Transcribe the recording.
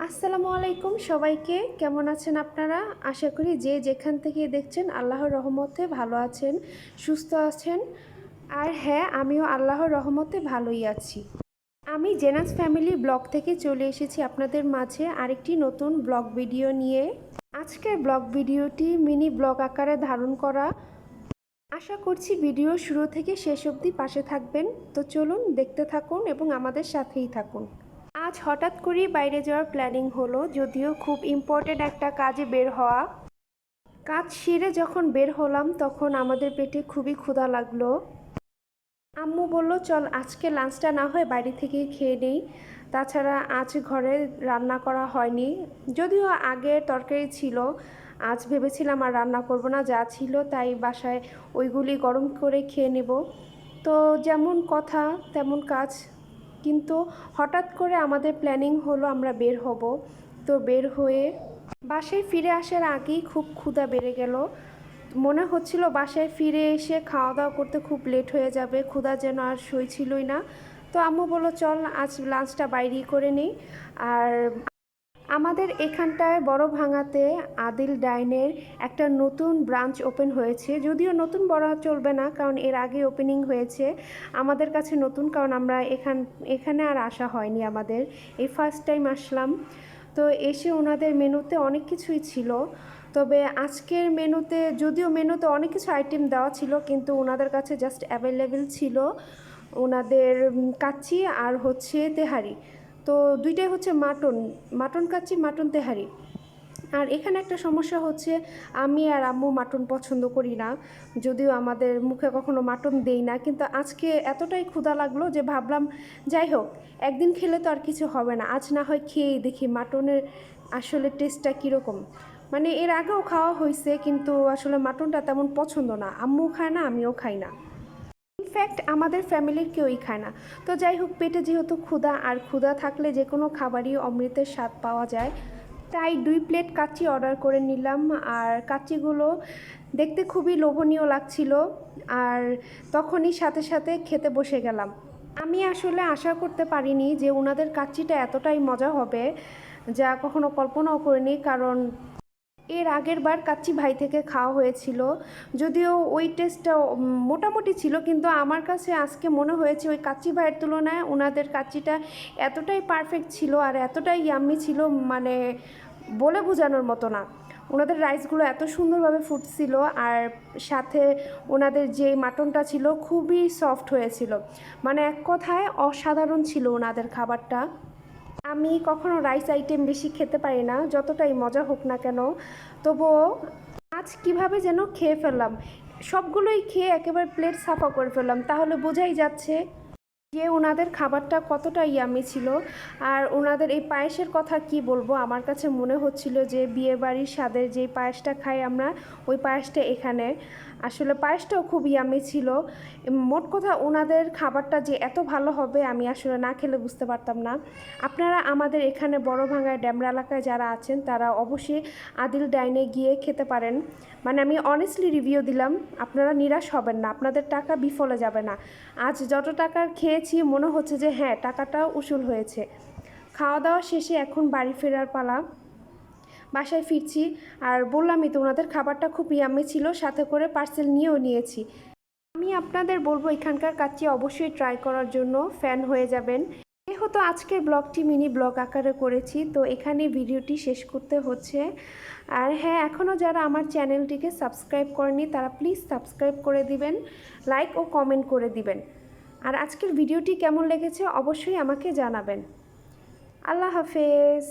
আসসালামু আলাইকুম সবাইকে। কেমন আছেন আপনারা? আশা করি যে যেখান থেকে দেখছেন আল্লাহর রহমতে ভালো আছেন, সুস্থ আছেন। আর হ্যাঁ, আমিও আল্লাহর রহমতে ভালোই আছি। আমি জেনাস ফ্যামিলি ব্লগ থেকে চলে এসেছি আপনাদের মাঝে আরেকটি নতুন ব্লগ ভিডিও নিয়ে। আজকের ব্লগ ভিডিওটি মিনি ব্লগ আকারে ধারণ করা। আশা করছি ভিডিও শুরু থেকে শেষ অবধি পাশে থাকবেন। তো চলুন দেখতে থাকুন এবং আমাদের সাথেই থাকুন। আজ হঠাৎ করেই বাইরে যাওয়ার প্ল্যানিং হলো, যদিও খুব ইম্পর্টেন্ট একটা কাজে বের হওয়া। কাজ সেরে যখন বের হলাম তখন আমাদের পেটে খুবই ক্ষুধা লাগলো। আম্মু বলল চল আজকে লাঞ্চটা না হয় বাইরে থেকেই খেয়ে নেই। তাছাড়া আজ ঘরে রান্না করা হয়নি, যদিও আগে তরকারি ছিল। আজ ভেবেছিলাম আর রান্না করব না, যা ছিল তাই বাসায় ওইগুলি গরম করে খেয়ে নেব। তো যেমন কথা তেমন কাজ, কিন্তু হঠাৎ করে আমাদের প্ল্যানিং হলো আমরা বের হব। তো বের হয়ে বাসায় ফিরে আসার আগেই খুব ক্ষুধা বেড়ে গেল। মনে হচ্ছিল বাসায় ফিরে এসে খাওয়া দাওয়া করতে খুব লেট হয়ে যাবে, ক্ষুধা যেন আর সইছিলই না। তো আম্মু বলল চল আজ লাঞ্চটা বাইরেই করে নিই। আর আমাদের এখানটায় বড় ভাঙাতে আদিল ডাইনের একটা নতুন ব্রাঞ্চ ওপেন হয়েছে। যদিও নতুন বলা চলবে না, কারণ এর আগে ওপেনিং হয়েছে। আমাদের কাছে নতুন, কারণ আমরা এখানে আর আসা হয়নি, আমাদের এই ফার্স্ট টাইম আসলাম। তো এসে ওনাদের মেনুতে অনেক কিছুই ছিল। তবে আজকের মেনুতে, যদিও মেনুতে অনেক কিছু আইটেম দেওয়া ছিল, কিন্তু ওনাদের কাছে জাস্ট অ্যাভেলেবেল ছিল ওনাদের কাচ্চি আর হচ্ছে তেহারি। তো দুইটাই হচ্ছে মাটন কাচ্চি, মাটন তেহারি। আর এখানে একটা সমস্যা হচ্ছে, আমি আর আম্মু মাটন পছন্দ করি না, যদিও আমাদের মুখে কখনো মাটন দেই না। কিন্তু আজকে এতটাই ক্ষুধা লাগলো যে ভাবলাম যাই হোক, একদিন খেলে তো আর কিছু হবে না, আজ না হয় খেয়েই দেখি মাটনের আসলে টেস্টটা কীরকম। মানে এর আগেও খাওয়া হয়েছে, কিন্তু আসলে মাটনটা তেমন পছন্দ না, আম্মু খায় না আমিও খাই না, ইনফ্যাক্ট আমাদের ফ্যামিলির কেউই খায় না। তো যাই হোক, পেটে যেহেতু ক্ষুধা, আর ক্ষুধা থাকলে যে কোনো খাবারই অমৃতের স্বাদ পাওয়া যায়, তাই 2 প্লেট কাচ্চি অর্ডার করে নিলাম। আর কাচ্চিগুলো দেখতে খুবই লোভনীয় লাগছিল, আর তখনই সাথে সাথে খেতে বসে গেলাম। আমি আসলে আশা করতে পারিনি যে ওনাদের কাচ্চিটা এতটাই মজা হবে, যা কখনো কল্পনাও করিনি। কারণ এর আগের বার কাচ্চি ভাই থেকে খাওয়া হয়েছিল, যদিও ওই টেস্টটা মোটামুটি ছিল, কিন্তু আমার কাছে আজকে মনে হয়েছে ওই কাচ্চি ভাইয়ের তুলনায় ওনাদের কাচ্চিটা এতটাই পারফেক্ট ছিল আর এতটাই ইয়াম্মি ছিল, মানে বলে বোঝানোর মতো না। ওনাদের রাইসগুলো এত সুন্দরভাবে ফুটছিল, আর সাথে ওনাদের যে মাটনটা ছিল খুবই সফট হয়েছিল। মানে এক কথায় অসাধারণ ছিল ওনাদের খাবারটা। আমি কখনো রাইস আইটেম বেশি খেতে পারি না, যতটাই মজা হোক না কেন। তবুও আজ কিভাবে যেন খেয়ে ফেললাম, সবগুলোই খেয়ে একেবারে প্লেট সাফা করে ফেললাম, তাহলে বোঝাই যাচ্ছে যে ওনাদের খাবারটা কতটা ইয়ামি ছিল। আর ওনাদের এই পায়েসের কথা কি বলবো, আমার কাছে মনে হচ্ছিল যে বিয়েবাড়ির স্বাদের যে পায়েসটা খাই আমরা, ওই পায়েসটা এখানে। আসলে পায়েসটাও খুব ইয়ামি ছিল। মোট কথা ওনাদের খাবারটা যে এত ভালো হবে আমি আসলে না খেলে বুঝতে পারতাম না। আপনারা আমাদের এখানে বড় ভাঙায় ড্যামরা এলাকায় যারা আছেন তারা অবশ্যই আদিল ডাইনে গিয়ে খেতে পারেন। মানে আমি অনেস্টলি রিভিউ দিলাম, আপনারা নিরাশ হবেন না, আপনাদের টাকা বিফলে যাবে না। আজ যত টাকার খেয়েছি মনে হচ্ছে যে হ্যাঁ, টাকাটাও উসুল হয়েছে। খাওয়া দাওয়া শেষে এখন বাড়ি ফেরার পালা, বাসায় ফিরছি। আর বললামই তো ওনাদের খাবারটা খুব ইয়াম্মি ছিল, সাথে করে পার্সেল নিয়েও নিয়েছি। আমি আপনাদের বলবো এখানকার কাচ্চি অবশ্যই ট্রাই করার জন্য, ফ্যান হয়ে যাবেন। যেহেতু আজকের ব্লগটি মিনি ব্লগ আকারে করেছি, তো এখানে ভিডিওটি শেষ করতে হচ্ছে। আর হ্যাঁ, এখনও যারা আমার চ্যানেলটিকে সাবস্ক্রাইব করেনি তারা প্লিজ সাবস্ক্রাইব করে দিবেন, লাইক ও কমেন্ট করে দিবেন। আর আজকের ভিডিওটি কেমন লেগেছে অবশ্যই আমাকে জানাবেন। আল্লাহ হাফেজ।